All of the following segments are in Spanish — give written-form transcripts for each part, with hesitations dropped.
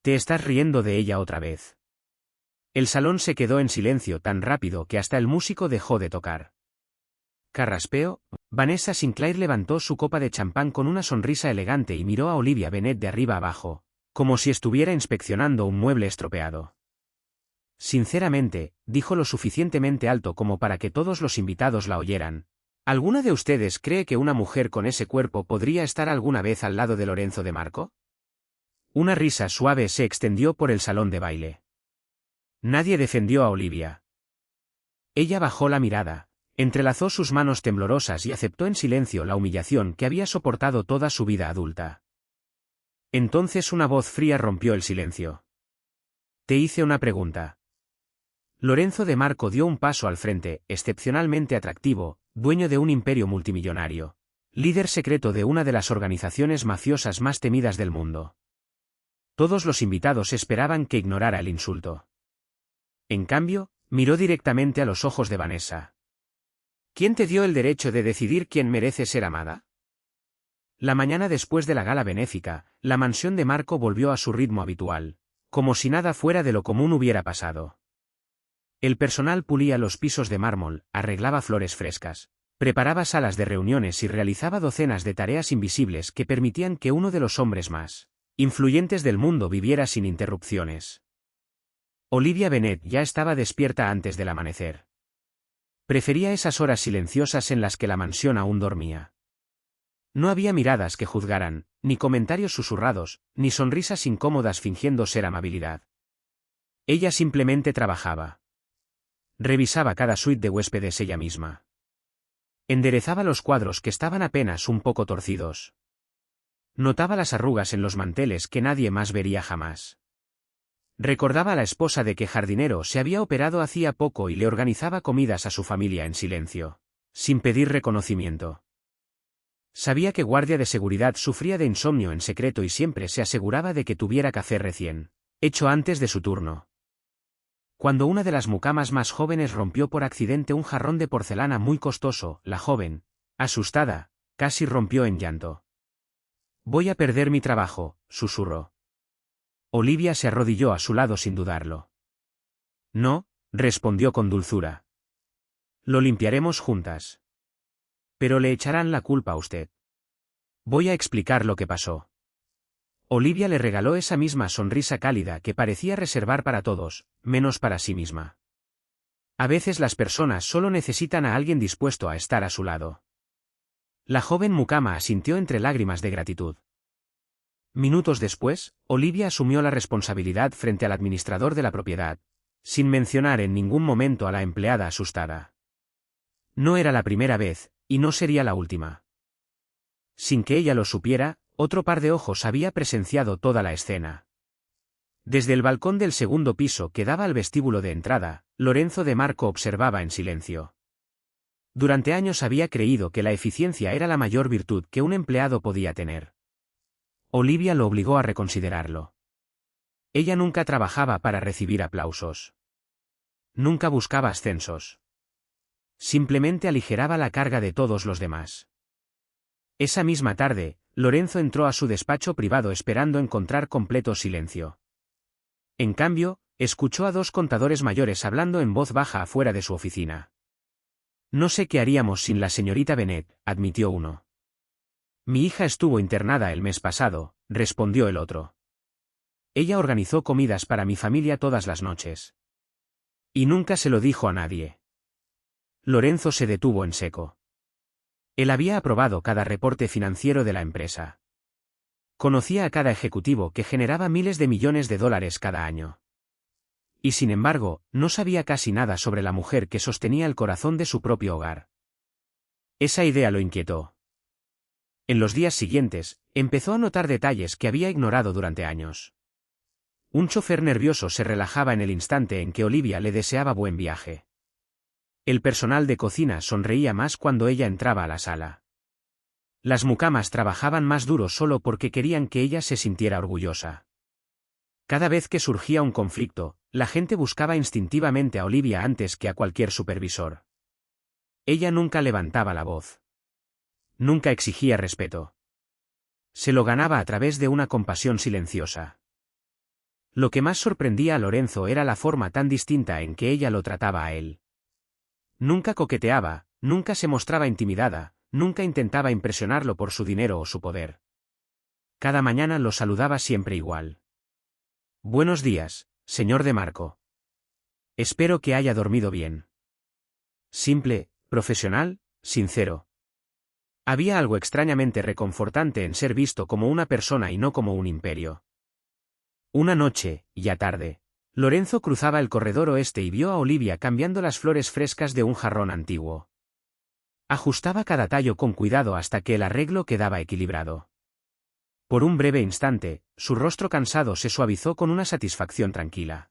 Te estás riendo de ella otra vez. El salón se quedó en silencio tan rápido que hasta el músico dejó de tocar. Carraspeo. Vanessa Sinclair levantó su copa de champán con una sonrisa elegante y miró a Olivia Bennet de arriba abajo, como si estuviera inspeccionando un mueble estropeado. Sinceramente, dijo lo suficientemente alto como para que todos los invitados la oyeran. ¿Alguna de ustedes cree que una mujer con ese cuerpo podría estar alguna vez al lado de Lorenzo de Marco? Una risa suave se extendió por el salón de baile. Nadie defendió a Olivia. Ella bajó la mirada, entrelazó sus manos temblorosas y aceptó en silencio la humillación que había soportado toda su vida adulta. Entonces una voz fría rompió el silencio. Te hice una pregunta. Lorenzo de Marco dio un paso al frente, excepcionalmente atractivo, dueño de un imperio multimillonario, líder secreto de una de las organizaciones mafiosas más temidas del mundo. Todos los invitados esperaban que ignorara el insulto. En cambio, miró directamente a los ojos de Vanessa. ¿Quién te dio el derecho de decidir quién merece ser amada? La mañana después de la gala benéfica, la mansión de Marco volvió a su ritmo habitual, como si nada fuera de lo común hubiera pasado. El personal pulía los pisos de mármol, arreglaba flores frescas, preparaba salas de reuniones y realizaba docenas de tareas invisibles que permitían que uno de los hombres más influyentes del mundo viviera sin interrupciones. Olivia Bennet ya estaba despierta antes del amanecer. Prefería esas horas silenciosas en las que la mansión aún dormía. No había miradas que juzgaran, ni comentarios susurrados, ni sonrisas incómodas fingiendo ser amabilidad. Ella simplemente trabajaba. Revisaba cada suite de huéspedes ella misma. Enderezaba los cuadros que estaban apenas un poco torcidos. Notaba las arrugas en los manteles que nadie más vería jamás. Recordaba a la esposa de que jardinero se había operado hacía poco y le organizaba comidas a su familia en silencio, sin pedir reconocimiento. Sabía que guardia de seguridad sufría de insomnio en secreto y siempre se aseguraba de que tuviera café recién hecho antes de su turno. Cuando una de las mucamas más jóvenes rompió por accidente un jarrón de porcelana muy costoso, la joven, asustada, casi rompió en llanto. «Voy a perder mi trabajo», susurró. Olivia se arrodilló a su lado sin dudarlo. «No», respondió con dulzura. «Lo limpiaremos juntas. Pero le echarán la culpa a usted. Voy a explicar lo que pasó». Olivia le regaló esa misma sonrisa cálida que parecía reservar para todos, menos para sí misma. A veces las personas solo necesitan a alguien dispuesto a estar a su lado. La joven mucama asintió entre lágrimas de gratitud. Minutos después, Olivia asumió la responsabilidad frente al administrador de la propiedad, sin mencionar en ningún momento a la empleada asustada. No era la primera vez, y no sería la última. Sin que ella lo supiera, otro par de ojos había presenciado toda la escena. Desde el balcón del segundo piso que daba al vestíbulo de entrada, Lorenzo de Marco observaba en silencio. Durante años había creído que la eficiencia era la mayor virtud que un empleado podía tener. Olivia lo obligó a reconsiderarlo. Ella nunca trabajaba para recibir aplausos. Nunca buscaba ascensos. Simplemente aligeraba la carga de todos los demás. Esa misma tarde, Lorenzo entró a su despacho privado esperando encontrar completo silencio. En cambio, escuchó a dos contadores mayores hablando en voz baja afuera de su oficina. «No sé qué haríamos sin la señorita Bennet», admitió uno. «Mi hija estuvo internada el mes pasado», respondió el otro. «Ella organizó comidas para mi familia todas las noches. Y nunca se lo dijo a nadie». Lorenzo se detuvo en seco. Él había aprobado cada reporte financiero de la empresa. Conocía a cada ejecutivo que generaba miles de millones de dólares cada año. Y sin embargo, no sabía casi nada sobre la mujer que sostenía el corazón de su propio hogar. Esa idea lo inquietó. En los días siguientes, empezó a notar detalles que había ignorado durante años. Un chofer nervioso se relajaba en el instante en que Olivia le deseaba buen viaje. El personal de cocina sonreía más cuando ella entraba a la sala. Las mucamas trabajaban más duro solo porque querían que ella se sintiera orgullosa. Cada vez que surgía un conflicto, la gente buscaba instintivamente a Olivia antes que a cualquier supervisor. Ella nunca levantaba la voz. Nunca exigía respeto. Se lo ganaba a través de una compasión silenciosa. Lo que más sorprendía a Lorenzo era la forma tan distinta en que ella lo trataba a él. Nunca coqueteaba, nunca se mostraba intimidada, nunca intentaba impresionarlo por su dinero o su poder. Cada mañana lo saludaba siempre igual. Buenos días, señor de Marco. Espero que haya dormido bien. Simple, profesional, sincero. Había algo extrañamente reconfortante en ser visto como una persona y no como un imperio. Una noche, ya tarde, Lorenzo cruzaba el corredor oeste y vio a Olivia cambiando las flores frescas de un jarrón antiguo. Ajustaba cada tallo con cuidado hasta que el arreglo quedaba equilibrado. Por un breve instante, su rostro cansado se suavizó con una satisfacción tranquila.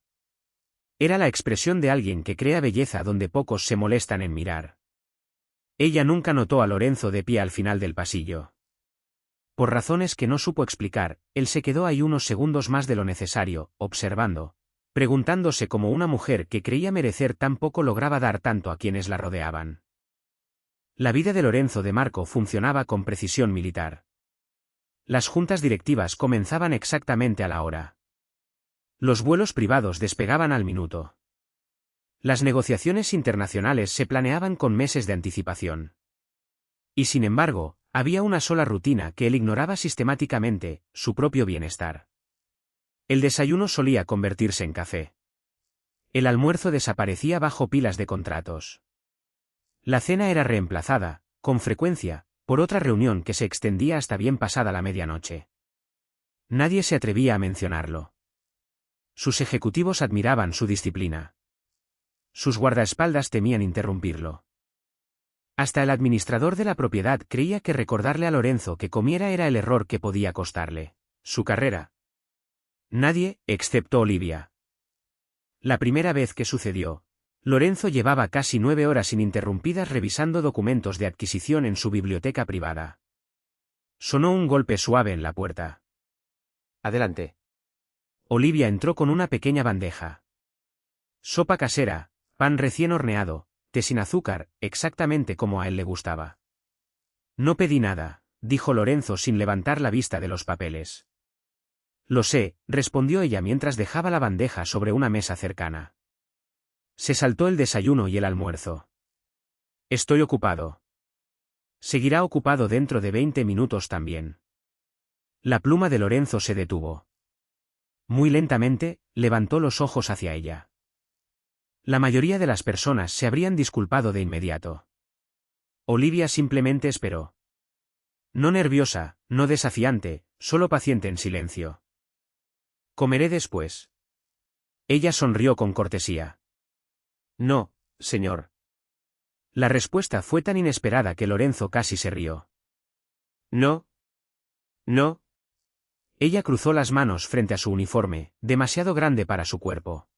Era la expresión de alguien que crea belleza donde pocos se molestan en mirar. Ella nunca notó a Lorenzo de pie al final del pasillo. Por razones que no supo explicar, él se quedó ahí unos segundos más de lo necesario, observando, preguntándose cómo una mujer que creía merecer tan poco lograba dar tanto a quienes la rodeaban. La vida de Lorenzo de Marco funcionaba con precisión militar. Las juntas directivas comenzaban exactamente a la hora. Los vuelos privados despegaban al minuto. Las negociaciones internacionales se planeaban con meses de anticipación. Y sin embargo, había una sola rutina que él ignoraba sistemáticamente: su propio bienestar. El desayuno solía convertirse en café. El almuerzo desaparecía bajo pilas de contratos. La cena era reemplazada, con frecuencia, por otra reunión que se extendía hasta bien pasada la medianoche. Nadie se atrevía a mencionarlo. Sus ejecutivos admiraban su disciplina. Sus guardaespaldas temían interrumpirlo. Hasta el administrador de la propiedad creía que recordarle a Lorenzo que comiera era el error que podía costarle su carrera. Nadie, excepto Olivia. La primera vez que sucedió, Lorenzo llevaba casi 9 horas ininterrumpidas revisando documentos de adquisición en su biblioteca privada. Sonó un golpe suave en la puerta. Adelante. Olivia entró con una pequeña bandeja. Sopa casera, pan recién horneado, té sin azúcar, exactamente como a él le gustaba. No pedí nada, dijo Lorenzo sin levantar la vista de los papeles. Lo sé, respondió ella mientras dejaba la bandeja sobre una mesa cercana. Se saltó el desayuno y el almuerzo. Estoy ocupado. Seguirá ocupado dentro de 20 minutos también. La pluma de Lorenzo se detuvo. Muy lentamente, levantó los ojos hacia ella. La mayoría de las personas se habrían disculpado de inmediato. Olivia simplemente esperó. No nerviosa, no desafiante, solo paciente en silencio. Comeré después. Ella sonrió con cortesía. No, señor. La respuesta fue tan inesperada que Lorenzo casi se rió. No. No. Ella cruzó las manos frente a su uniforme, demasiado grande para su cuerpo.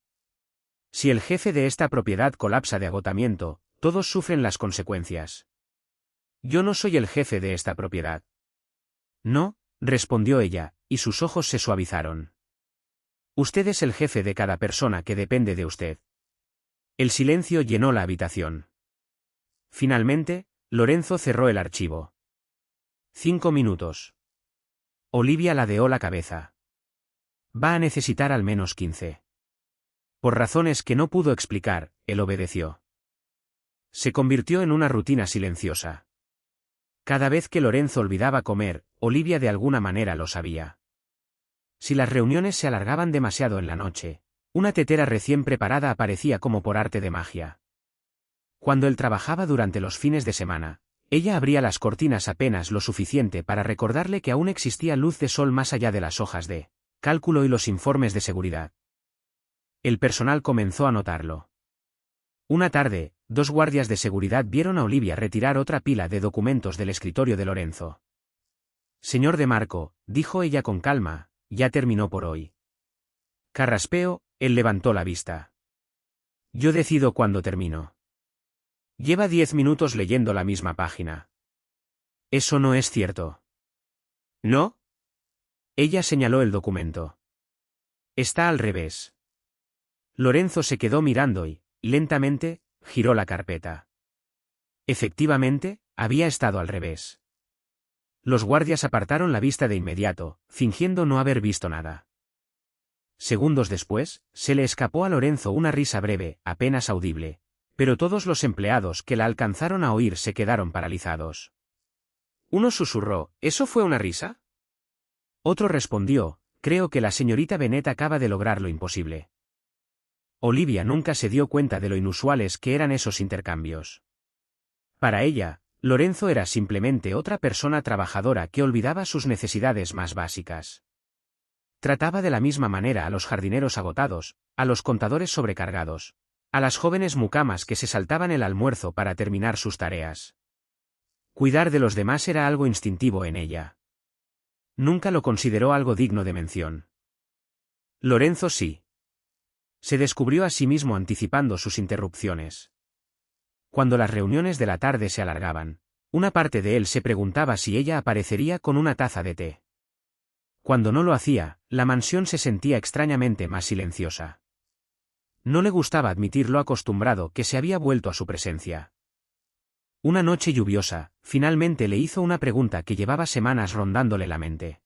Si el jefe de esta propiedad colapsa de agotamiento, todos sufren las consecuencias. Yo no soy el jefe de esta propiedad. No, respondió ella, y sus ojos se suavizaron. Usted es el jefe de cada persona que depende de usted. El silencio llenó la habitación. Finalmente, Lorenzo cerró el archivo. 5 minutos. Olivia ladeó la cabeza. Va a necesitar al menos 15. Por razones que no pudo explicar, él obedeció. Se convirtió en una rutina silenciosa. Cada vez que Lorenzo olvidaba comer, Olivia de alguna manera lo sabía. Si las reuniones se alargaban demasiado en la noche, una tetera recién preparada aparecía como por arte de magia. Cuando él trabajaba durante los fines de semana, ella abría las cortinas apenas lo suficiente para recordarle que aún existía luz de sol más allá de las hojas de cálculo y los informes de seguridad. El personal comenzó a notarlo. Una tarde, 2 guardias de seguridad vieron a Olivia retirar otra pila de documentos del escritorio de Lorenzo. Señor de Marco, dijo ella con calma, ya terminó por hoy. Carraspeo, él levantó la vista. Yo decido cuándo termino. Lleva 10 minutos leyendo la misma página. Eso no es cierto. ¿No? Ella señaló el documento. Está al revés. Lorenzo se quedó mirando y, lentamente, giró la carpeta. Efectivamente, había estado al revés. Los guardias apartaron la vista de inmediato, fingiendo no haber visto nada. Segundos después, se le escapó a Lorenzo una risa breve, apenas audible, pero todos los empleados que la alcanzaron a oír se quedaron paralizados. Uno susurró, ¿eso fue una risa? Otro respondió, creo que la señorita Bennet acaba de lograr lo imposible. Olivia nunca se dio cuenta de lo inusuales que eran esos intercambios. Para ella, Lorenzo era simplemente otra persona trabajadora que olvidaba sus necesidades más básicas. Trataba de la misma manera a los jardineros agotados, a los contadores sobrecargados, a las jóvenes mucamas que se saltaban el almuerzo para terminar sus tareas. Cuidar de los demás era algo instintivo en ella. Nunca lo consideró algo digno de mención. Lorenzo sí. Se descubrió a sí mismo anticipando sus interrupciones. Cuando las reuniones de la tarde se alargaban, una parte de él se preguntaba si ella aparecería con una taza de té. Cuando no lo hacía, la mansión se sentía extrañamente más silenciosa. No le gustaba admitir lo acostumbrado que se había vuelto a su presencia. Una noche lluviosa, finalmente le hizo una pregunta que llevaba semanas rondándole la mente.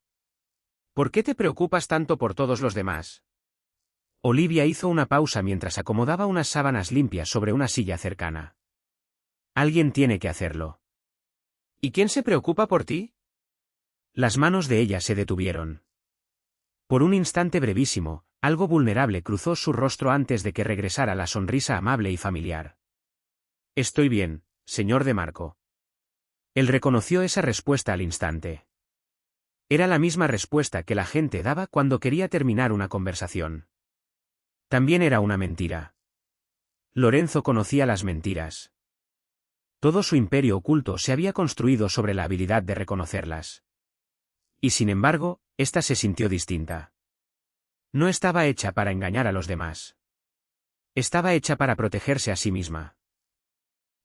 ¿Por qué te preocupas tanto por todos los demás? Olivia hizo una pausa mientras acomodaba unas sábanas limpias sobre una silla cercana. Alguien tiene que hacerlo. ¿Y quién se preocupa por ti? Las manos de ella se detuvieron. Por un instante brevísimo, algo vulnerable cruzó su rostro antes de que regresara la sonrisa amable y familiar. Estoy bien, señor de Marco. Él reconoció esa respuesta al instante. Era la misma respuesta que la gente daba cuando quería terminar una conversación. También era una mentira. Lorenzo conocía las mentiras. Todo su imperio oculto se había construido sobre la habilidad de reconocerlas. Y sin embargo, ésta se sintió distinta. No estaba hecha para engañar a los demás. Estaba hecha para protegerse a sí misma.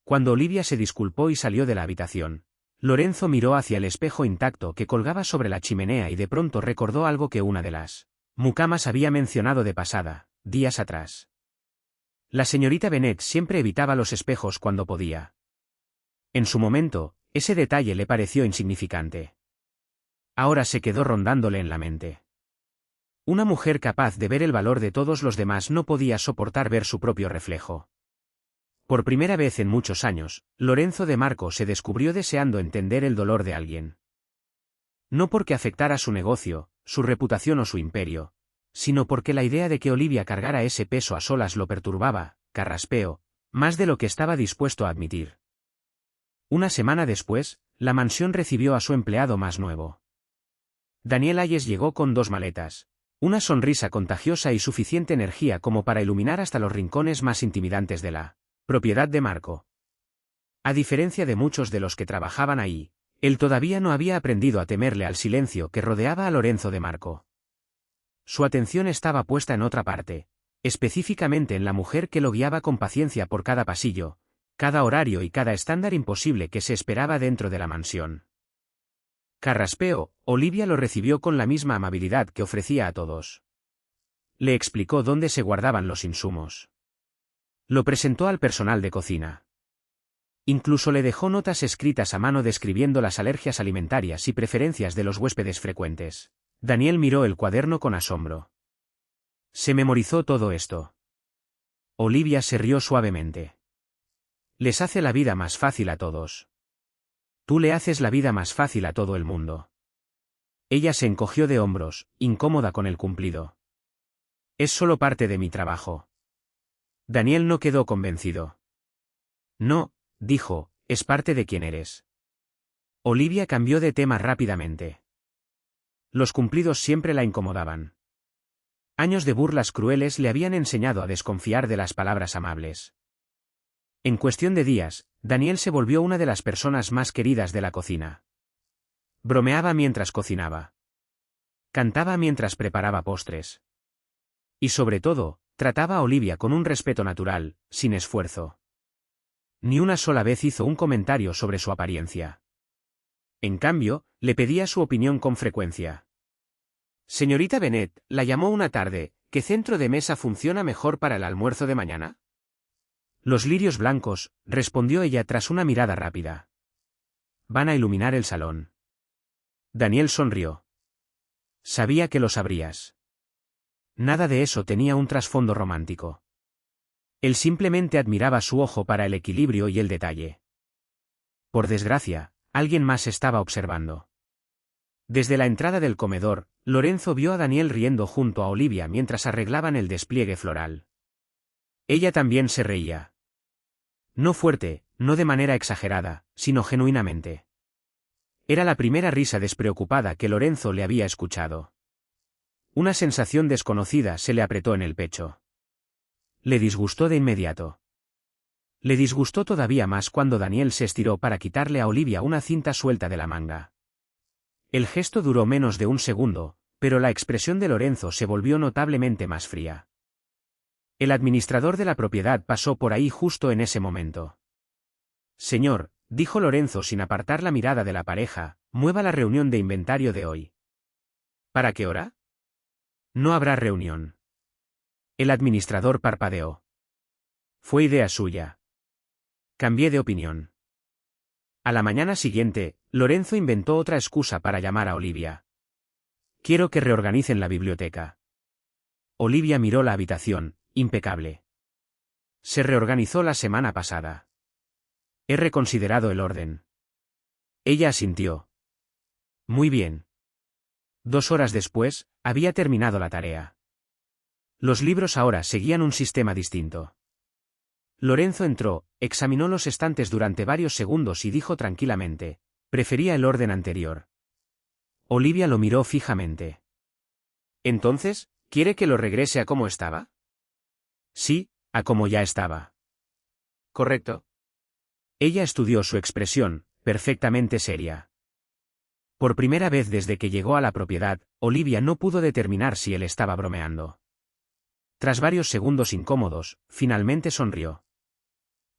Cuando Olivia se disculpó y salió de la habitación, Lorenzo miró hacia el espejo intacto que colgaba sobre la chimenea y de pronto recordó algo que una de las mucamas había mencionado de pasada, días atrás. La señorita Bennet siempre evitaba los espejos cuando podía. En su momento, ese detalle le pareció insignificante. Ahora se quedó rondándole en la mente. Una mujer capaz de ver el valor de todos los demás no podía soportar ver su propio reflejo. Por primera vez en muchos años, Lorenzo de Marco se descubrió deseando entender el dolor de alguien. No porque afectara su negocio, su reputación o su imperio, sino porque la idea de que Olivia cargara ese peso a solas lo perturbaba, carraspeo, más de lo que estaba dispuesto a admitir. Una semana después, la mansión recibió a su empleado más nuevo. Daniel Hayes llegó con 2 maletas, una sonrisa contagiosa y suficiente energía como para iluminar hasta los rincones más intimidantes de la propiedad de Marco. A diferencia de muchos de los que trabajaban ahí, él todavía no había aprendido a temerle al silencio que rodeaba a Lorenzo de Marco. Su atención estaba puesta en otra parte, específicamente en la mujer que lo guiaba con paciencia por cada pasillo, cada horario y cada estándar imposible que se esperaba dentro de la mansión. Carraspeo, Olivia lo recibió con la misma amabilidad que ofrecía a todos. Le explicó dónde se guardaban los insumos. Lo presentó al personal de cocina. Incluso le dejó notas escritas a mano describiendo las alergias alimentarias y preferencias de los huéspedes frecuentes. Daniel miró el cuaderno con asombro. Se memorizó todo esto. Olivia se rió suavemente. Les hace la vida más fácil a todos. Tú le haces la vida más fácil a todo el mundo. Ella se encogió de hombros, incómoda con el cumplido. Es solo parte de mi trabajo. Daniel no quedó convencido. No, dijo, es parte de quién eres. Olivia cambió de tema rápidamente. Los cumplidos siempre la incomodaban. Años de burlas crueles le habían enseñado a desconfiar de las palabras amables. En cuestión de días, Daniel se volvió una de las personas más queridas de la cocina. Bromeaba mientras cocinaba. Cantaba mientras preparaba postres. Y sobre todo, trataba a Olivia con un respeto natural, sin esfuerzo. Ni una sola vez hizo un comentario sobre su apariencia. En cambio, le pedía su opinión con frecuencia. Señorita Bennet, la llamó una tarde, ¿qué centro de mesa funciona mejor para el almuerzo de mañana? Los lirios blancos, respondió ella tras una mirada rápida. Van a iluminar el salón. Daniel sonrió. Sabía que lo sabrías. Nada de eso tenía un trasfondo romántico. Él simplemente admiraba su ojo para el equilibrio y el detalle. Por desgracia, alguien más estaba observando. Desde la entrada del comedor, Lorenzo vio a Daniel riendo junto a Olivia mientras arreglaban el despliegue floral. Ella también se reía. No fuerte, no de manera exagerada, sino genuinamente. Era la primera risa despreocupada que Lorenzo le había escuchado. Una sensación desconocida se le apretó en el pecho. Le disgustó de inmediato. Le disgustó todavía más cuando Daniel se estiró para quitarle a Olivia una cinta suelta de la manga. El gesto duró menos de un segundo, pero la expresión de Lorenzo se volvió notablemente más fría. El administrador de la propiedad pasó por ahí justo en ese momento. Señor, dijo Lorenzo sin apartar la mirada de la pareja, mueva la reunión de inventario de hoy. ¿Para qué hora? No habrá reunión. El administrador parpadeó. Fue idea suya. Cambié de opinión. A la mañana siguiente, Lorenzo inventó otra excusa para llamar a Olivia. Quiero que reorganicen la biblioteca. Olivia miró la habitación, impecable. Se reorganizó la semana pasada. He reconsiderado el orden. Ella asintió. Muy bien. 2 horas después, había terminado la tarea. Los libros ahora seguían un sistema distinto. Lorenzo entró, examinó los estantes durante varios segundos y dijo tranquilamente, prefería el orden anterior. Olivia lo miró fijamente. Entonces, ¿quiere que lo regrese a como estaba? Sí, a como ya estaba. Correcto. Ella estudió su expresión, perfectamente seria. Por primera vez desde que llegó a la propiedad, Olivia no pudo determinar si él estaba bromeando. Tras varios segundos incómodos, finalmente sonrió.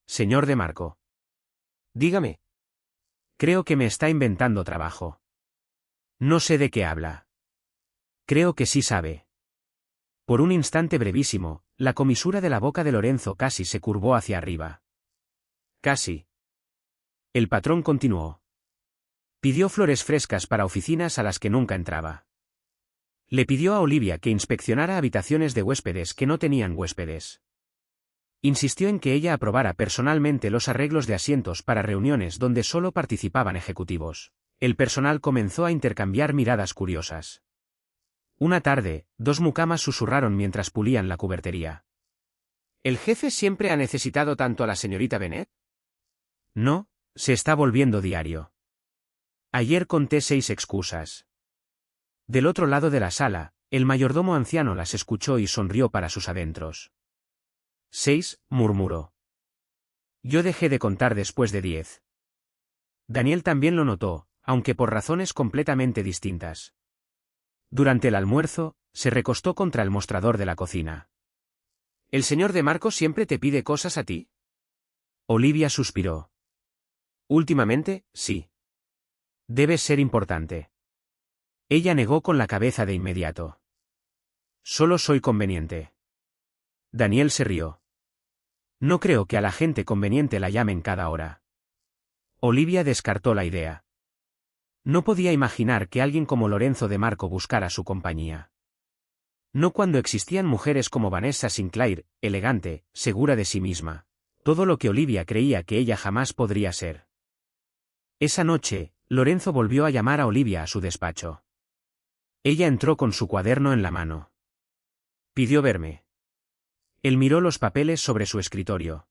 Señor de Marco. Dígame. Creo que me está inventando trabajo. No sé de qué habla. Creo que sí sabe. Por un instante brevísimo, la comisura de la boca de Lorenzo casi se curvó hacia arriba. Casi. El patrón continuó. Pidió flores frescas para oficinas a las que nunca entraba. Le pidió a Olivia que inspeccionara habitaciones de huéspedes que no tenían huéspedes. Insistió en que ella aprobara personalmente los arreglos de asientos para reuniones donde solo participaban ejecutivos. El personal comenzó a intercambiar miradas curiosas. Una tarde, 2 mucamas susurraron mientras pulían la cubertería. ¿El jefe siempre ha necesitado tanto a la señorita Bennet? No, se está volviendo diario. Ayer conté 6 excusas. Del otro lado de la sala, el mayordomo anciano las escuchó y sonrió para sus adentros. 6, murmuró. Yo dejé de contar después de 10. Daniel también lo notó, aunque por razones completamente distintas. Durante el almuerzo, se recostó contra el mostrador de la cocina. ¿El señor de Marco siempre te pide cosas a ti? Olivia suspiró. Últimamente, sí. Debes ser importante. Ella negó con la cabeza de inmediato. Solo soy conveniente. Daniel se rió. No creo que a la gente conveniente la llamen cada hora. Olivia descartó la idea. No podía imaginar que alguien como Lorenzo de Marco buscara su compañía. No cuando existían mujeres como Vanessa Sinclair, elegante, segura de sí misma. Todo lo que Olivia creía que ella jamás podría ser. Esa noche, Lorenzo volvió a llamar a Olivia a su despacho. Ella entró con su cuaderno en la mano. Pidió verme. Él miró los papeles sobre su escritorio.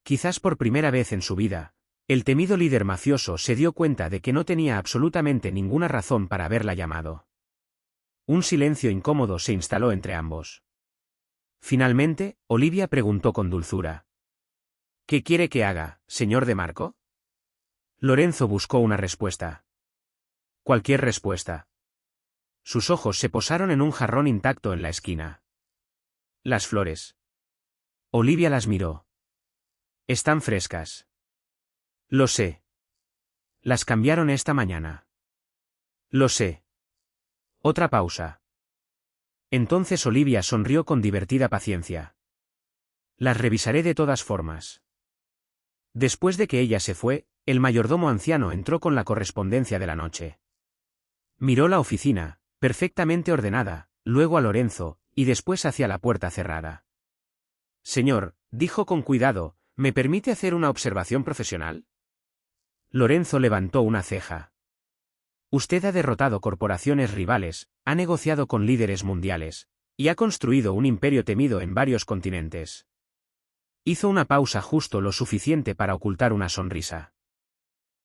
Quizás por primera vez en su vida, el temido líder mafioso se dio cuenta de que no tenía absolutamente ninguna razón para haberla llamado. Un silencio incómodo se instaló entre ambos. Finalmente, Olivia preguntó con dulzura. ¿Qué quiere que haga, señor de Marco? Lorenzo buscó una respuesta. Cualquier respuesta. Sus ojos se posaron en un jarrón intacto en la esquina. Las flores. Olivia las miró. Están frescas. Lo sé. Las cambiaron esta mañana. Lo sé. Otra pausa. Entonces Olivia sonrió con divertida paciencia. Las revisaré de todas formas. Después de que ella se fue, el mayordomo anciano entró con la correspondencia de la noche. Miró la oficina, perfectamente ordenada, luego a Lorenzo, y después hacia la puerta cerrada. Señor, dijo con cuidado, ¿me permite hacer una observación profesional? Lorenzo levantó una ceja. Usted ha derrotado corporaciones rivales, ha negociado con líderes mundiales, y ha construido un imperio temido en varios continentes. Hizo una pausa justo lo suficiente para ocultar una sonrisa.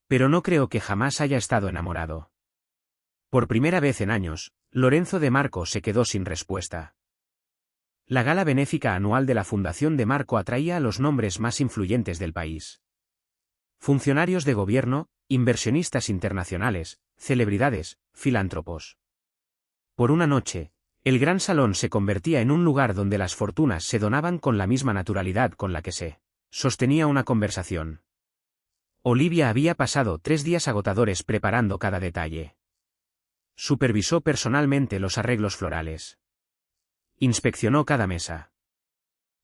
Pero no creo que jamás haya estado enamorado. Por primera vez en años, Lorenzo de Marco se quedó sin respuesta. La gala benéfica anual de la Fundación de Marco atraía a los nombres más influyentes del país. Funcionarios de gobierno, inversionistas internacionales, celebridades, filántropos. Por una noche, el gran salón se convertía en un lugar donde las fortunas se donaban con la misma naturalidad con la que se sostenía una conversación. Olivia había pasado 3 días agotadores preparando cada detalle. Supervisó personalmente los arreglos florales. Inspeccionó cada mesa.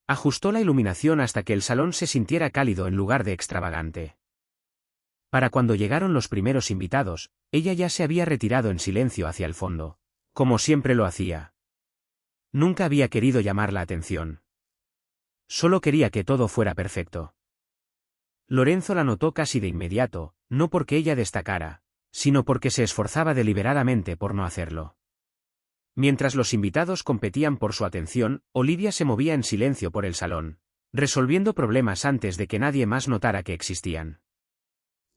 Ajustó la iluminación hasta que el salón se sintiera cálido en lugar de extravagante. Para cuando llegaron los primeros invitados, ella ya se había retirado en silencio hacia el fondo, como siempre lo hacía. Nunca había querido llamar la atención. Solo quería que todo fuera perfecto. Lorenzo la notó casi de inmediato, no porque ella destacara, sino porque se esforzaba deliberadamente por no hacerlo. Mientras los invitados competían por su atención, Olivia se movía en silencio por el salón, resolviendo problemas antes de que nadie más notara que existían.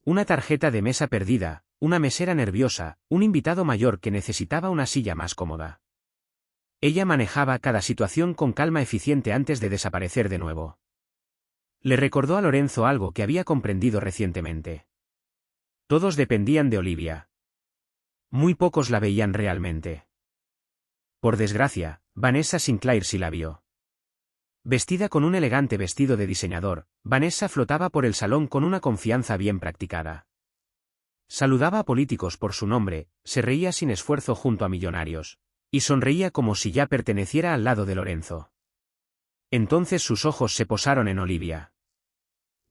Una tarjeta de mesa perdida, una mesera nerviosa, un invitado mayor que necesitaba una silla más cómoda. Ella manejaba cada situación con calma eficiente antes de desaparecer de nuevo. Le recordó a Lorenzo algo que había comprendido recientemente. Todos dependían de Olivia. Muy pocos la veían realmente. Por desgracia, Vanessa Sinclair sí la vio. Vestida con un elegante vestido de diseñador, Vanessa flotaba por el salón con una confianza bien practicada. Saludaba a políticos por su nombre, se reía sin esfuerzo junto a millonarios, y sonreía como si ya perteneciera al lado de Lorenzo. Entonces sus ojos se posaron en Olivia.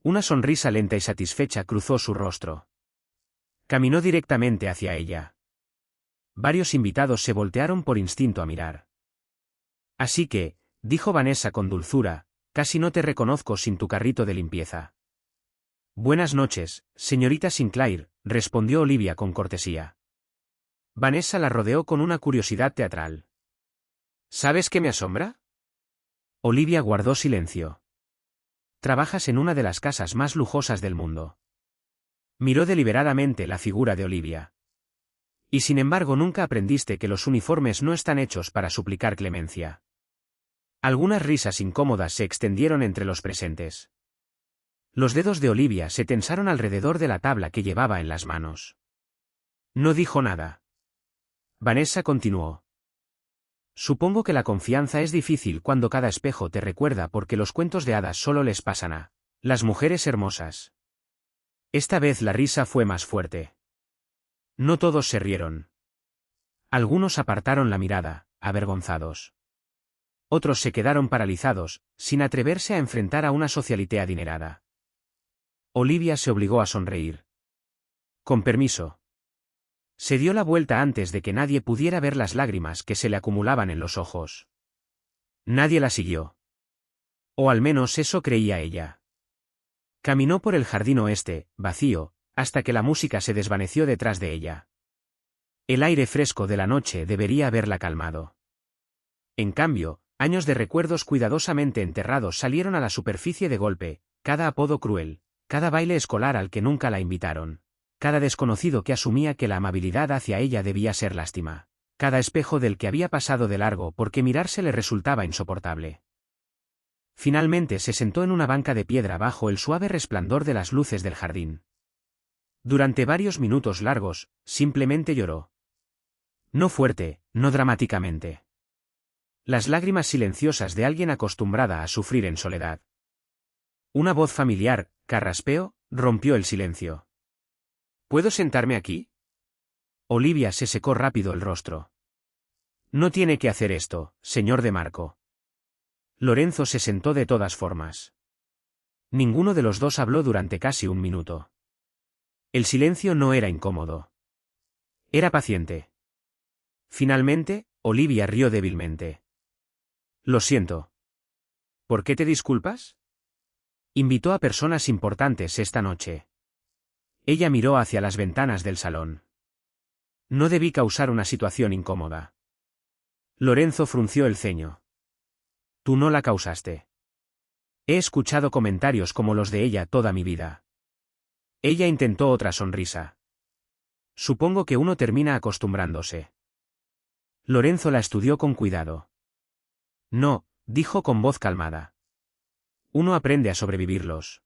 Una sonrisa lenta y satisfecha cruzó su rostro. Caminó directamente hacia ella. Varios invitados se voltearon por instinto a mirar. Así que, dijo Vanessa con dulzura, casi no te reconozco sin tu carrito de limpieza. Buenas noches, señorita Sinclair, respondió Olivia con cortesía. Vanessa la rodeó con una curiosidad teatral. ¿Sabes qué me asombra? Olivia guardó silencio. Trabajas en una de las casas más lujosas del mundo. Miró deliberadamente la figura de Olivia. Y sin embargo nunca aprendiste que los uniformes no están hechos para suplicar clemencia. Algunas risas incómodas se extendieron entre los presentes. Los dedos de Olivia se tensaron alrededor de la tabla que llevaba en las manos. No dijo nada. Vanessa continuó. Supongo que la confianza es difícil cuando cada espejo te recuerda porque los cuentos de hadas solo les pasan a las mujeres hermosas. Esta vez la risa fue más fuerte. No todos se rieron. Algunos apartaron la mirada, avergonzados. Otros se quedaron paralizados, sin atreverse a enfrentar a una socialité adinerada. Olivia se obligó a sonreír. Con permiso. Se dio la vuelta antes de que nadie pudiera ver las lágrimas que se le acumulaban en los ojos. Nadie la siguió. O al menos eso creía ella. Caminó por el jardín oeste, vacío, hasta que la música se desvaneció detrás de ella. El aire fresco de la noche debería haberla calmado. En cambio, años de recuerdos cuidadosamente enterrados salieron a la superficie de golpe, cada apodo cruel, cada baile escolar al que nunca la invitaron, cada desconocido que asumía que la amabilidad hacia ella debía ser lástima, cada espejo del que había pasado de largo porque mirarse le resultaba insoportable. Finalmente se sentó en una banca de piedra bajo el suave resplandor de las luces del jardín. Durante varios minutos largos, simplemente lloró. No fuerte, no dramáticamente. Las lágrimas silenciosas de alguien acostumbrada a sufrir en soledad. Una voz familiar, carraspeo, rompió el silencio. ¿Puedo sentarme aquí? Olivia se secó rápido el rostro. No tiene que hacer esto, señor de Marco. Lorenzo se sentó de todas formas. Ninguno de los dos habló durante casi un minuto. El silencio no era incómodo. Era paciente. Finalmente, Olivia rió débilmente. Lo siento. ¿Por qué te disculpas? Invitó a personas importantes esta noche. Ella miró hacia las ventanas del salón. No debí causar una situación incómoda. Lorenzo frunció el ceño. Tú no la causaste. He escuchado comentarios como los de ella toda mi vida. Ella intentó otra sonrisa. Supongo que uno termina acostumbrándose. Lorenzo la estudió con cuidado. No, dijo con voz calmada. Uno aprende a sobrevivirlos.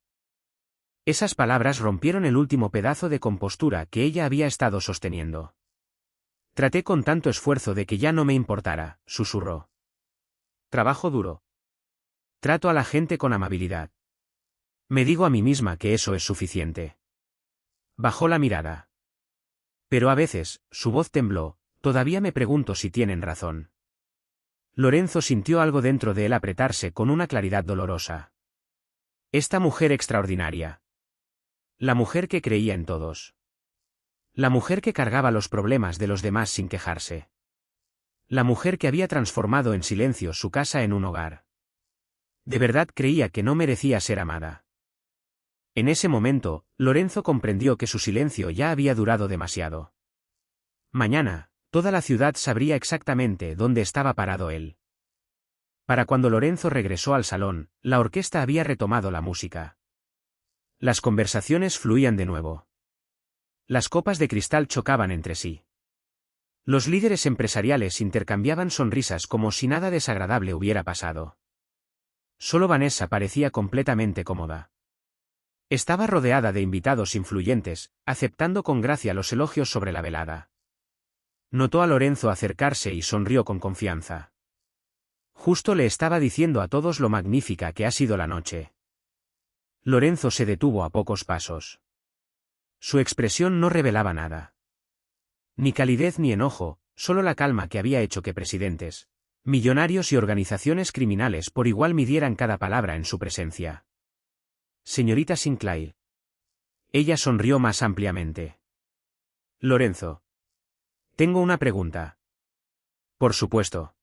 Esas palabras rompieron el último pedazo de compostura que ella había estado sosteniendo. Traté con tanto esfuerzo de que ya no me importara, susurró. Trabajo duro. Trato a la gente con amabilidad. Me digo a mí misma que eso es suficiente. Bajó la mirada. Pero a veces, su voz tembló, todavía me pregunto si tienen razón. Lorenzo sintió algo dentro de él apretarse con una claridad dolorosa. Esta mujer extraordinaria. La mujer que creía en todos. La mujer que cargaba los problemas de los demás sin quejarse. La mujer que había transformado en silencio su casa en un hogar. De verdad creía que no merecía ser amada. En ese momento, Lorenzo comprendió que su silencio ya había durado demasiado. Mañana, toda la ciudad sabría exactamente dónde estaba parado él. Para cuando Lorenzo regresó al salón, la orquesta había retomado la música. Las conversaciones fluían de nuevo. Las copas de cristal chocaban entre sí. Los líderes empresariales intercambiaban sonrisas como si nada desagradable hubiera pasado. Solo Vanessa parecía completamente cómoda. Estaba rodeada de invitados influyentes, aceptando con gracia los elogios sobre la velada. Notó a Lorenzo acercarse y sonrió con confianza. Justo le estaba diciendo a todos lo magnífica que ha sido la noche. Lorenzo se detuvo a pocos pasos. Su expresión no revelaba nada. Ni calidez ni enojo, solo la calma que había hecho que presidentes, millonarios y organizaciones criminales por igual midieran cada palabra en su presencia. Señorita Sinclair. Ella sonrió más ampliamente. Lorenzo. Tengo una pregunta. Por supuesto.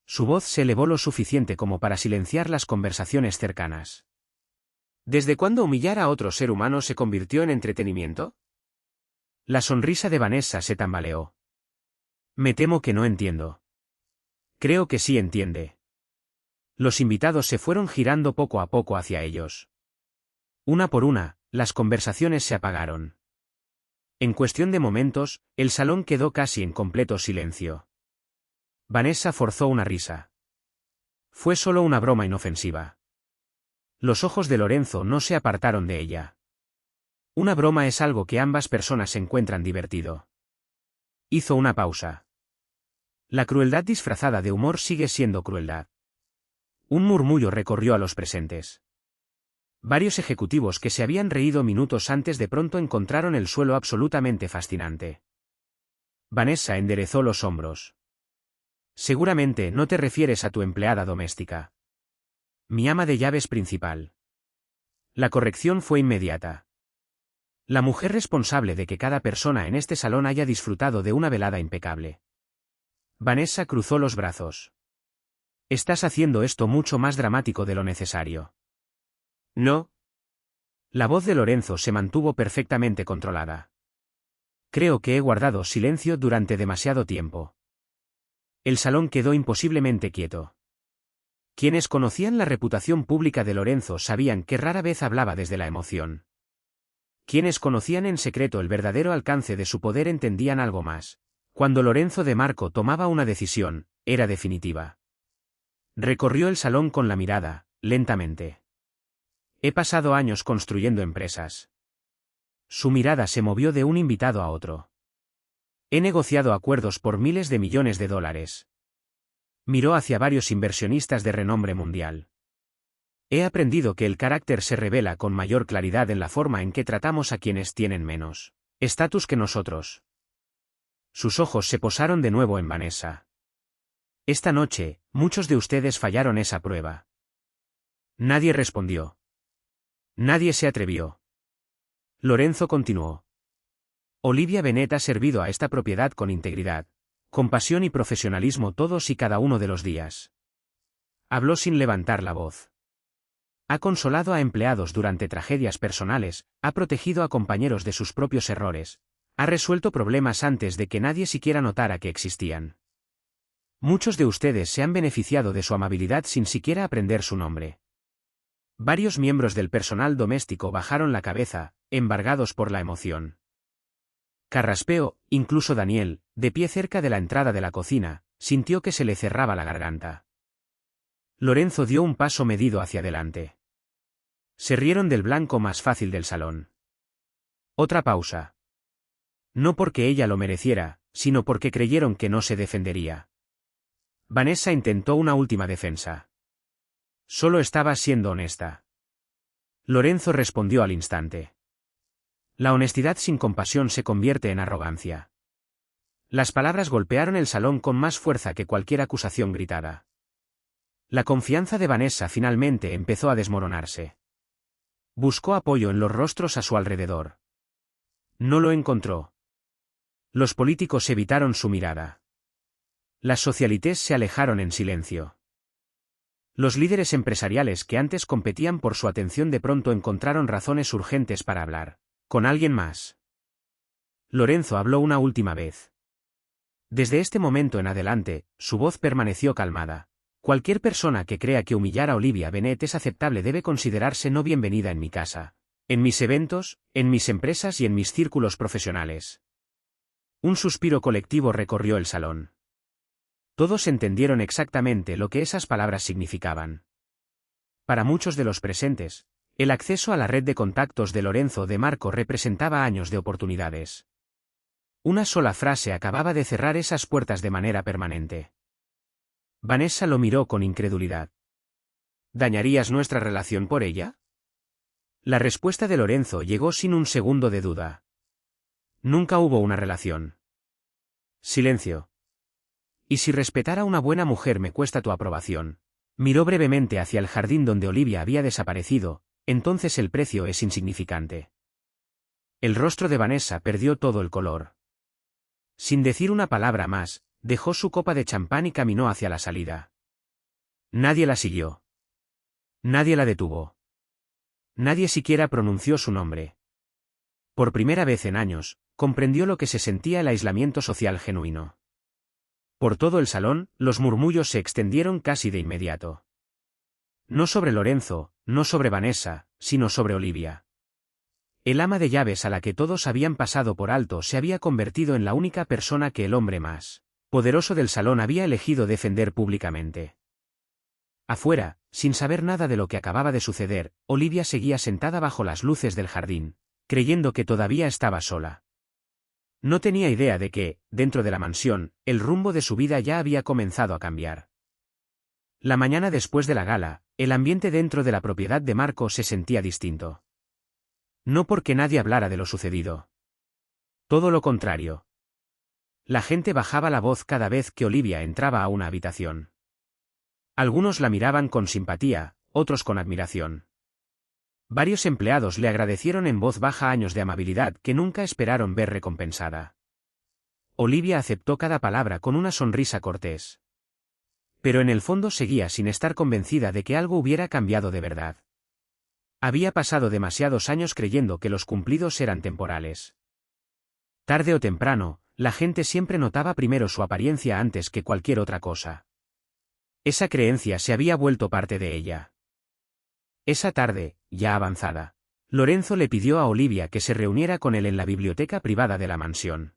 Su voz se elevó lo suficiente como para silenciar las conversaciones cercanas. ¿Desde cuándo humillar a otro ser humano se convirtió en entretenimiento? La sonrisa de Vanessa se tambaleó. Me temo que no entiendo. Creo que sí entiende. Los invitados se fueron girando poco a poco hacia ellos. Una por una, las conversaciones se apagaron. En cuestión de momentos, el salón quedó casi en completo silencio. Vanessa forzó una risa. Fue solo una broma inofensiva. Los ojos de Lorenzo no se apartaron de ella. Una broma es algo que ambas personas encuentran divertido. Hizo una pausa. La crueldad disfrazada de humor sigue siendo crueldad. Un murmullo recorrió a los presentes. Varios ejecutivos que se habían reído minutos antes de pronto encontraron el suelo absolutamente fascinante. Vanessa enderezó los hombros. Seguramente no te refieres a tu empleada doméstica. Mi ama de llaves principal. La corrección fue inmediata. La mujer responsable de que cada persona en este salón haya disfrutado de una velada impecable. Vanessa cruzó los brazos. Estás haciendo esto mucho más dramático de lo necesario. No. La voz de Lorenzo se mantuvo perfectamente controlada. Creo que he guardado silencio durante demasiado tiempo. El salón quedó imposiblemente quieto. Quienes conocían la reputación pública de Lorenzo sabían que rara vez hablaba desde la emoción. Quienes conocían en secreto el verdadero alcance de su poder entendían algo más. Cuando Lorenzo de Marco tomaba una decisión, era definitiva. Recorrió el salón con la mirada, lentamente. He pasado años construyendo empresas. Su mirada se movió de un invitado a otro. He negociado acuerdos por miles de millones de dólares. Miró hacia varios inversionistas de renombre mundial. He aprendido que el carácter se revela con mayor claridad en la forma en que tratamos a quienes tienen menos estatus que nosotros. Sus ojos se posaron de nuevo en Vanessa. Esta noche, muchos de ustedes fallaron esa prueba. Nadie respondió. Nadie se atrevió. Lorenzo continuó. Olivia Bennet ha servido a esta propiedad con integridad, compasión y profesionalismo todos y cada uno de los días. Habló sin levantar la voz. Ha consolado a empleados durante tragedias personales, ha protegido a compañeros de sus propios errores, ha resuelto problemas antes de que nadie siquiera notara que existían. Muchos de ustedes se han beneficiado de su amabilidad sin siquiera aprender su nombre. Varios miembros del personal doméstico bajaron la cabeza, embargados por la emoción. Carraspeo, incluso Daniel, de pie cerca de la entrada de la cocina, sintió que se le cerraba la garganta. Lorenzo dio un paso medido hacia adelante. Se rieron del blanco más fácil del salón. Otra pausa. No porque ella lo mereciera, sino porque creyeron que no se defendería. Vanessa intentó una última defensa. Solo estaba siendo honesta. Lorenzo respondió al instante. La honestidad sin compasión se convierte en arrogancia. Las palabras golpearon el salón con más fuerza que cualquier acusación gritada. La confianza de Vanessa finalmente empezó a desmoronarse. Buscó apoyo en los rostros a su alrededor. No lo encontró. Los políticos evitaron su mirada. Las socialites se alejaron en silencio. Los líderes empresariales que antes competían por su atención de pronto encontraron razones urgentes para hablar con alguien más. Lorenzo habló una última vez. Desde este momento en adelante, su voz permaneció calmada. Cualquier persona que crea que humillar a Olivia Bennet es aceptable debe considerarse no bienvenida en mi casa, en mis eventos, en mis empresas y en mis círculos profesionales. Un suspiro colectivo recorrió el salón. Todos entendieron exactamente lo que esas palabras significaban. Para muchos de los presentes, el acceso a la red de contactos de Lorenzo de Marco representaba años de oportunidades. Una sola frase acababa de cerrar esas puertas de manera permanente. Vanessa lo miró con incredulidad. ¿Dañarías nuestra relación por ella? La respuesta de Lorenzo llegó sin un segundo de duda. Nunca hubo una relación. Silencio. ¿Y si respetar a una buena mujer me cuesta tu aprobación? Miró brevemente hacia el jardín donde Olivia había desaparecido, entonces el precio es insignificante. El rostro de Vanessa perdió todo el color. Sin decir una palabra más, dejó su copa de champán y caminó hacia la salida. Nadie la siguió. Nadie la detuvo. Nadie siquiera pronunció su nombre. Por primera vez en años, comprendió lo que se sentía el aislamiento social genuino. Por todo el salón, los murmullos se extendieron casi de inmediato. No sobre Lorenzo, no sobre Vanessa, sino sobre Olivia. El ama de llaves a la que todos habían pasado por alto se había convertido en la única persona que el hombre más poderoso del salón había elegido defender públicamente. Afuera, sin saber nada de lo que acababa de suceder, Olivia seguía sentada bajo las luces del jardín, creyendo que todavía estaba sola. No tenía idea de que, dentro de la mansión, el rumbo de su vida ya había comenzado a cambiar. La mañana después de la gala, el ambiente dentro de la propiedad de Marco se sentía distinto. No porque nadie hablara de lo sucedido. Todo lo contrario. La gente bajaba la voz cada vez que Olivia entraba a una habitación. Algunos la miraban con simpatía, otros con admiración. Varios empleados le agradecieron en voz baja años de amabilidad que nunca esperaron ver recompensada. Olivia aceptó cada palabra con una sonrisa cortés. Pero en el fondo seguía sin estar convencida de que algo hubiera cambiado de verdad. Había pasado demasiados años creyendo que los cumplidos eran temporales. Tarde o temprano, la gente siempre notaba primero su apariencia antes que cualquier otra cosa. Esa creencia se había vuelto parte de ella. Esa tarde, ya avanzada, Lorenzo le pidió a Olivia que se reuniera con él en la biblioteca privada de la mansión.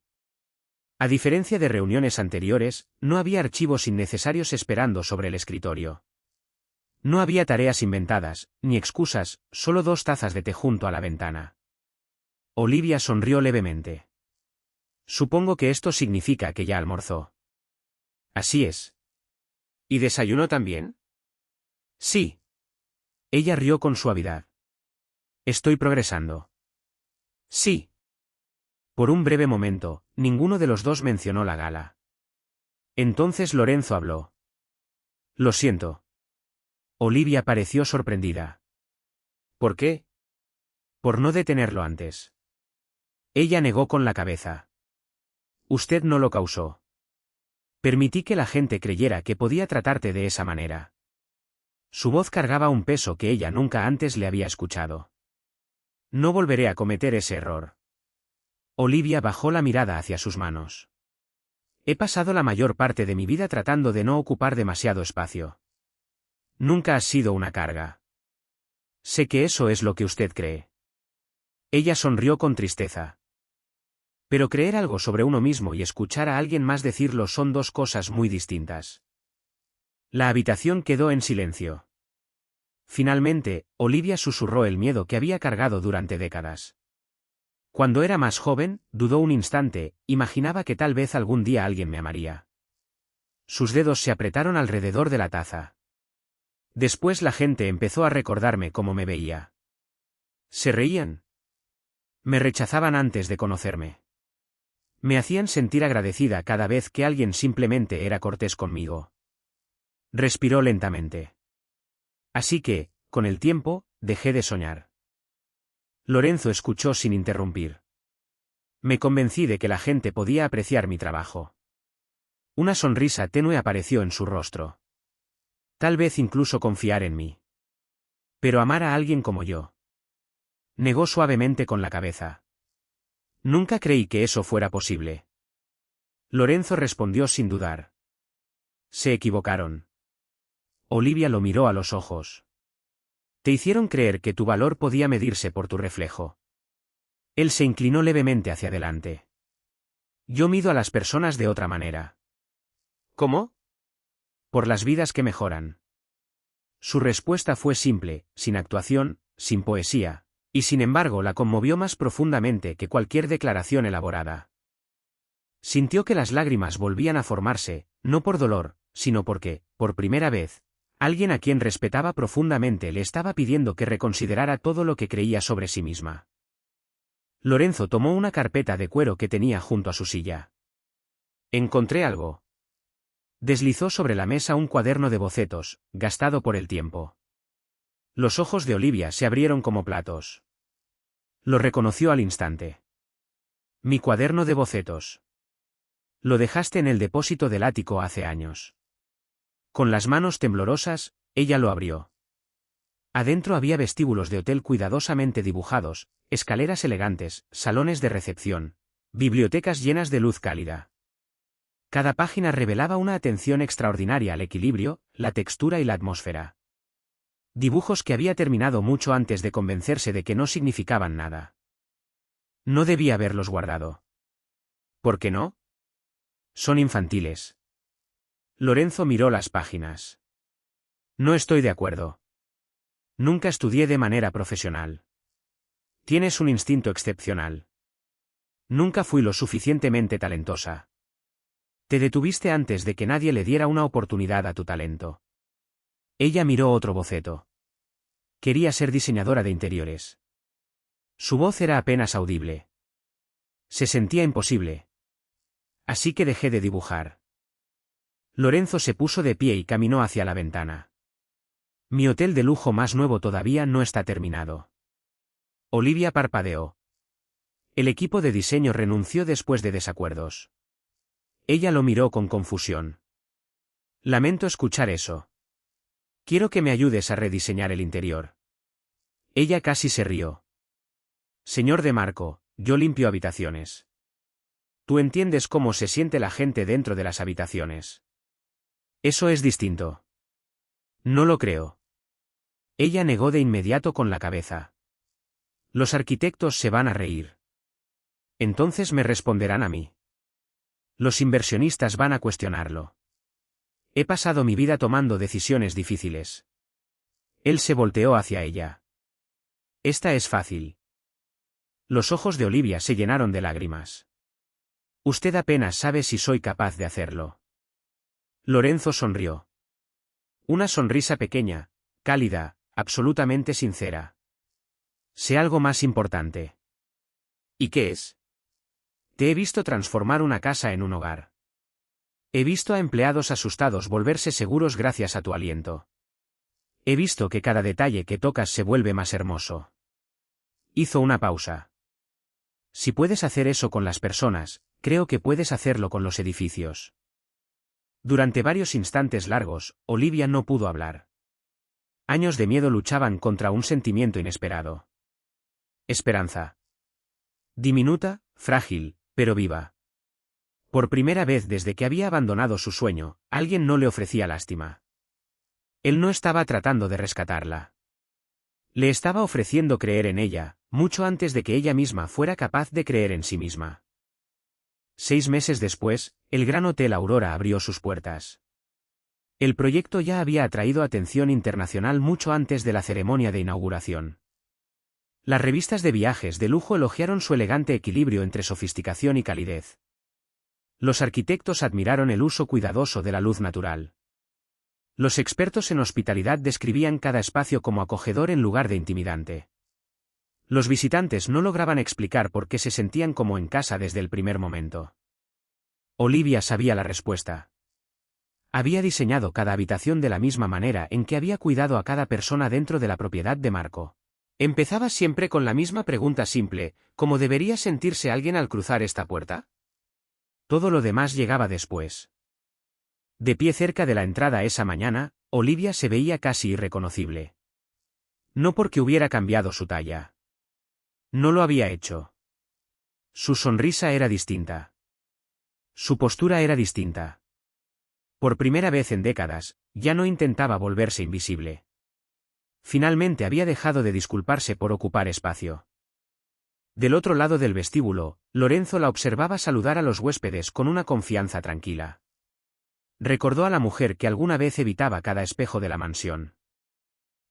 A diferencia de reuniones anteriores, no había archivos innecesarios esperando sobre el escritorio. No había tareas inventadas, ni excusas, solo 2 tazas de té junto a la ventana. Olivia sonrió levemente. Supongo que esto significa que ya almorzó. Así es. ¿Y desayunó también? Sí. Ella rió con suavidad. Estoy progresando. Sí. Por un breve momento, ninguno de los dos mencionó la gala. Entonces Lorenzo habló. Lo siento. Olivia pareció sorprendida. ¿Por qué? Por no detenerlo antes. Ella negó con la cabeza. Usted no lo causó. Permití que la gente creyera que podía tratarte de esa manera. Su voz cargaba un peso que ella nunca antes le había escuchado. No volveré a cometer ese error. Olivia bajó la mirada hacia sus manos. He pasado la mayor parte de mi vida tratando de no ocupar demasiado espacio. Nunca has sido una carga. Sé que eso es lo que usted cree. Ella sonrió con tristeza. Pero creer algo sobre uno mismo y escuchar a alguien más decirlo son dos cosas muy distintas. La habitación quedó en silencio. Finalmente, Olivia susurró el miedo que había cargado durante décadas. Cuando era más joven, dudó un instante, imaginaba que tal vez algún día alguien me amaría. Sus dedos se apretaron alrededor de la taza. Después la gente empezó a recordarme cómo me veía. Se reían. Me rechazaban antes de conocerme. Me hacían sentir agradecida cada vez que alguien simplemente era cortés conmigo. Respiró lentamente. Así que, con el tiempo, dejé de soñar. Lorenzo escuchó sin interrumpir. Me convencí de que la gente podía apreciar mi trabajo. Una sonrisa tenue apareció en su rostro. Tal vez incluso confiar en mí. Pero amar a alguien como yo. Negó suavemente con la cabeza. Nunca creí que eso fuera posible. Lorenzo respondió sin dudar. Se equivocaron. Olivia lo miró a los ojos. Te hicieron creer que tu valor podía medirse por tu reflejo. Él se inclinó levemente hacia adelante. Yo mido a las personas de otra manera. ¿Cómo? Por las vidas que mejoran. Su respuesta fue simple, sin actuación, sin poesía, y sin embargo la conmovió más profundamente que cualquier declaración elaborada. Sintió que las lágrimas volvían a formarse, no por dolor, sino porque, por primera vez, alguien a quien respetaba profundamente le estaba pidiendo que reconsiderara todo lo que creía sobre sí misma. Lorenzo tomó una carpeta de cuero que tenía junto a su silla. Encontré algo. Deslizó sobre la mesa un cuaderno de bocetos, gastado por el tiempo. Los ojos de Olivia se abrieron como platos. Lo reconoció al instante. Mi cuaderno de bocetos. Lo dejaste en el depósito del ático hace años. Con las manos temblorosas, ella lo abrió. Adentro había vestíbulos de hotel cuidadosamente dibujados, escaleras elegantes, salones de recepción, bibliotecas llenas de luz cálida. Cada página revelaba una atención extraordinaria al equilibrio, la textura y la atmósfera. Dibujos que había terminado mucho antes de convencerse de que no significaban nada. No debía haberlos guardado. ¿Por qué no? Son infantiles. Lorenzo miró las páginas. No estoy de acuerdo. Nunca estudié de manera profesional. Tienes un instinto excepcional. Nunca fui lo suficientemente talentosa. Te detuviste antes de que nadie le diera una oportunidad a tu talento. Ella miró otro boceto. Quería ser diseñadora de interiores. Su voz era apenas audible. Se sentía imposible. Así que dejé de dibujar. Lorenzo se puso de pie y caminó hacia la ventana. Mi hotel de lujo más nuevo todavía no está terminado. Olivia parpadeó. El equipo de diseño renunció después de desacuerdos. Ella lo miró con confusión. Lamento escuchar eso. Quiero que me ayudes a rediseñar el interior. Ella casi se rió. Señor De Marco, yo limpio habitaciones. Tú entiendes cómo se siente la gente dentro de las habitaciones. Eso es distinto. No lo creo. Ella negó de inmediato con la cabeza. Los arquitectos se van a reír. Entonces me responderán a mí. Los inversionistas van a cuestionarlo. He pasado mi vida tomando decisiones difíciles. Él se volteó hacia ella. Esta es fácil. Los ojos de Olivia se llenaron de lágrimas. Usted apenas sabe si soy capaz de hacerlo. Lorenzo sonrió. Una sonrisa pequeña, cálida, absolutamente sincera. Sé algo más importante. ¿Y qué es? Te he visto transformar una casa en un hogar. He visto a empleados asustados volverse seguros gracias a tu aliento. He visto que cada detalle que tocas se vuelve más hermoso. Hizo una pausa. Si puedes hacer eso con las personas, creo que puedes hacerlo con los edificios. Durante varios instantes largos, Olivia no pudo hablar. Años de miedo luchaban contra un sentimiento inesperado. Esperanza. Diminuta, frágil, pero viva. Por primera vez desde que había abandonado su sueño, alguien no le ofrecía lástima. Él no estaba tratando de rescatarla. Le estaba ofreciendo creer en ella, mucho antes de que ella misma fuera capaz de creer en sí misma. 6 meses después, el Gran Hotel Aurora abrió sus puertas. El proyecto ya había atraído atención internacional mucho antes de la ceremonia de inauguración. Las revistas de viajes de lujo elogiaron su elegante equilibrio entre sofisticación y calidez. Los arquitectos admiraron el uso cuidadoso de la luz natural. Los expertos en hospitalidad describían cada espacio como acogedor en lugar de intimidante. Los visitantes no lograban explicar por qué se sentían como en casa desde el primer momento. Olivia sabía la respuesta. Había diseñado cada habitación de la misma manera en que había cuidado a cada persona dentro de la propiedad de Marco. Empezaba siempre con la misma pregunta simple: ¿cómo debería sentirse alguien al cruzar esta puerta? Todo lo demás llegaba después. De pie cerca de la entrada esa mañana, Olivia se veía casi irreconocible. No porque hubiera cambiado su talla. No lo había hecho. Su sonrisa era distinta. Su postura era distinta. Por primera vez en décadas, ya no intentaba volverse invisible. Finalmente había dejado de disculparse por ocupar espacio. Del otro lado del vestíbulo, Lorenzo la observaba saludar a los huéspedes con una confianza tranquila. Recordó a la mujer que alguna vez evitaba cada espejo de la mansión.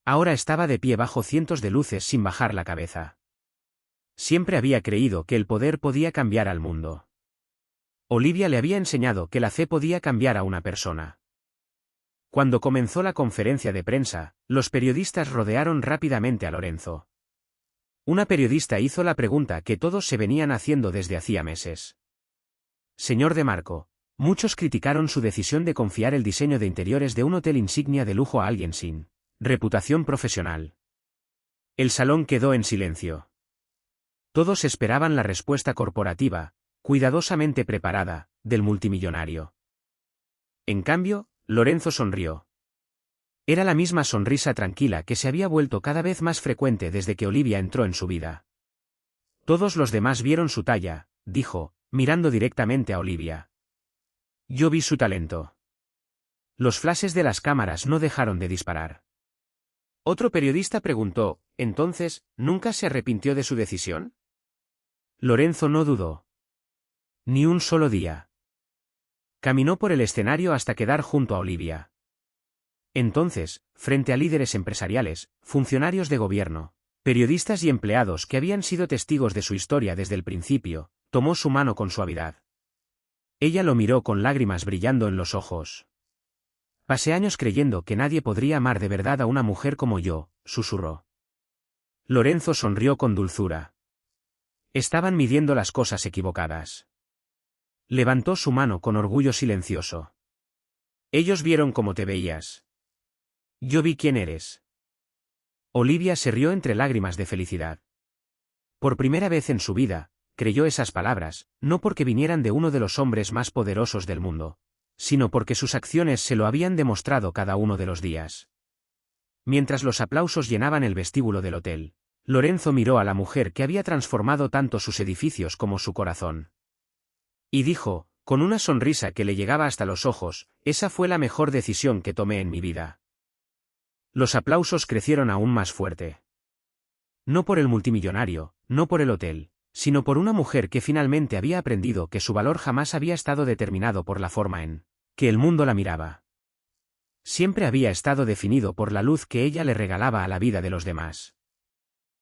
Ahora estaba de pie bajo cientos de luces sin bajar la cabeza. Siempre había creído que el poder podía cambiar al mundo. Olivia le había enseñado que la fe podía cambiar a una persona. Cuando comenzó la conferencia de prensa, los periodistas rodearon rápidamente a Lorenzo. Una periodista hizo la pregunta que todos se venían haciendo desde hacía meses. Señor De Marco, muchos criticaron su decisión de confiar el diseño de interiores de un hotel insignia de lujo a alguien sin reputación profesional. El salón quedó en silencio. Todos esperaban la respuesta corporativa, cuidadosamente preparada, del multimillonario. En cambio, Lorenzo sonrió. Era la misma sonrisa tranquila que se había vuelto cada vez más frecuente desde que Olivia entró en su vida. Todos los demás vieron su talla, dijo, mirando directamente a Olivia. Yo vi su talento. Los flashes de las cámaras no dejaron de disparar. Otro periodista preguntó: ¿entonces, nunca se arrepintió de su decisión? Lorenzo no dudó. Ni un solo día. Caminó por el escenario hasta quedar junto a Olivia. Entonces, frente a líderes empresariales, funcionarios de gobierno, periodistas y empleados que habían sido testigos de su historia desde el principio, tomó su mano con suavidad. Ella lo miró con lágrimas brillando en los ojos. Pasé años creyendo que nadie podría amar de verdad a una mujer como yo, susurró. Lorenzo sonrió con dulzura. Estaban midiendo las cosas equivocadas. Levantó su mano con orgullo silencioso. Ellos vieron cómo te veías. Yo vi quién eres. Olivia se rió entre lágrimas de felicidad. Por primera vez en su vida, creyó esas palabras, no porque vinieran de uno de los hombres más poderosos del mundo, sino porque sus acciones se lo habían demostrado cada uno de los días. Mientras los aplausos llenaban el vestíbulo del hotel, Lorenzo miró a la mujer que había transformado tanto sus edificios como su corazón. Y dijo, con una sonrisa que le llegaba hasta los ojos: esa fue la mejor decisión que tomé en mi vida. Los aplausos crecieron aún más fuerte. No por el multimillonario, no por el hotel, sino por una mujer que finalmente había aprendido que su valor jamás había estado determinado por la forma en que el mundo la miraba. Siempre había estado definido por la luz que ella le regalaba a la vida de los demás.